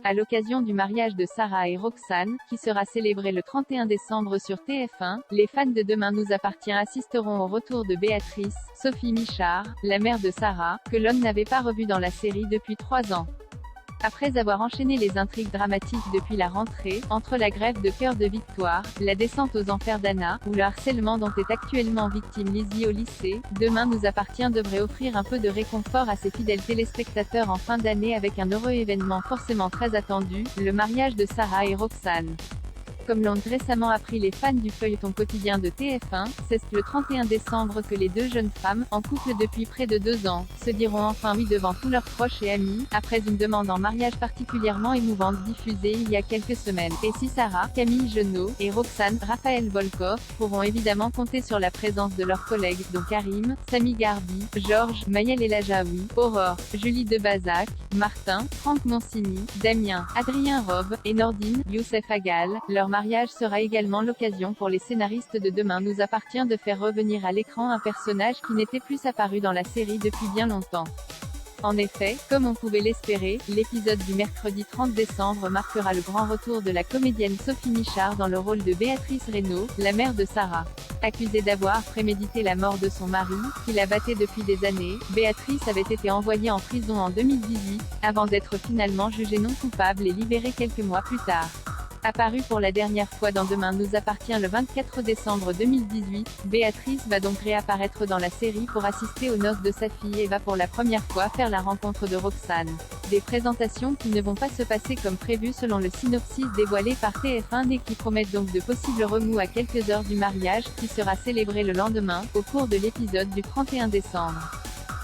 À l'occasion du mariage de Sarah et Roxane, qui sera célébré le 31 décembre sur TF1, les fans de Demain nous appartient assisteront au retour de Béatrice, Sophie Michard, la mère de Sarah, que l'on n'avait pas revue dans la série depuis 3 ans. Après avoir enchaîné les intrigues dramatiques depuis la rentrée, entre la grève de cœur de Victoire, la descente aux enfers d'Anna, ou le harcèlement dont est actuellement victime Lizzie au lycée, Demain nous appartient devrait offrir un peu de réconfort à ses fidèles téléspectateurs en fin d'année avec un heureux événement forcément très attendu, le mariage de Sarah et Roxane. Comme l'ont récemment appris les fans du feuilleton quotidien de TF1, c'est le 31 décembre que les deux jeunes femmes, en couple depuis près de 2 ans, se diront enfin oui devant tous leurs proches et amis, après une demande en mariage particulièrement émouvante diffusée il y a quelques semaines. Et si Sarah, Camille Genot, et Roxane, Raphaël Volkov, pourront évidemment compter sur la présence de leurs collègues, dont Karim, Sami Garbi, Georges, Maëlle Elajaoui, Aurore, Julie Debazac, Martin, Franck Monsigny, Damien, Adrien Robe, et Nordine, Youssef Agal. Leur mariage sera également l'occasion pour les scénaristes de Demain nous appartient de faire revenir à l'écran un personnage qui n'était plus apparu dans la série depuis bien longtemps. En effet, comme on pouvait l'espérer, l'épisode du mercredi 30 décembre marquera le grand retour de la comédienne Sophie Michard dans le rôle de Béatrice Reynaud, la mère de Sarah. Accusée d'avoir prémédité la mort de son mari, qui la battait depuis des années, Béatrice avait été envoyée en prison en 2018, avant d'être finalement jugée non coupable et libérée quelques mois plus tard. Apparue pour la dernière fois dans Demain nous appartient le 24 décembre 2018, Béatrice va donc réapparaître dans la série pour assister aux noces de sa fille et va pour la première fois faire la rencontre de Roxane. Des présentations qui ne vont pas se passer comme prévu selon le synopsis dévoilé par TF1 et qui promettent donc de possibles remous à quelques heures du mariage, qui sera célébré le lendemain, au cours de l'épisode du 31 décembre.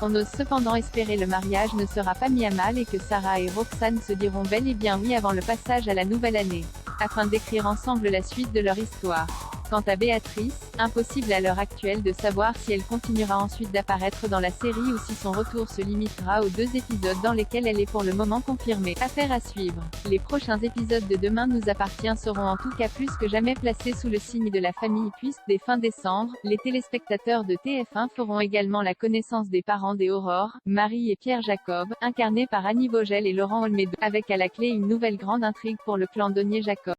On ose cependant espérer le mariage ne sera pas mis à mal et que Sarah et Roxane se diront bel et bien oui avant le passage à la nouvelle année, afin d'écrire ensemble la suite de leur histoire. Quant à Béatrice, impossible à l'heure actuelle de savoir si elle continuera ensuite d'apparaître dans la série ou si son retour se limitera aux 2 épisodes dans lesquels elle est pour le moment confirmée. Affaire à suivre. Les prochains épisodes de Demain nous appartient seront en tout cas plus que jamais placés sous le signe de la famille puisque, dès fin décembre, les téléspectateurs de TF1 feront également la connaissance des parents des Aurore, Marie et Pierre Jacob, incarnés par Annie Vogel et Laurent Olmedo, avec à la clé une nouvelle grande intrigue pour le clan Donier-Jacob.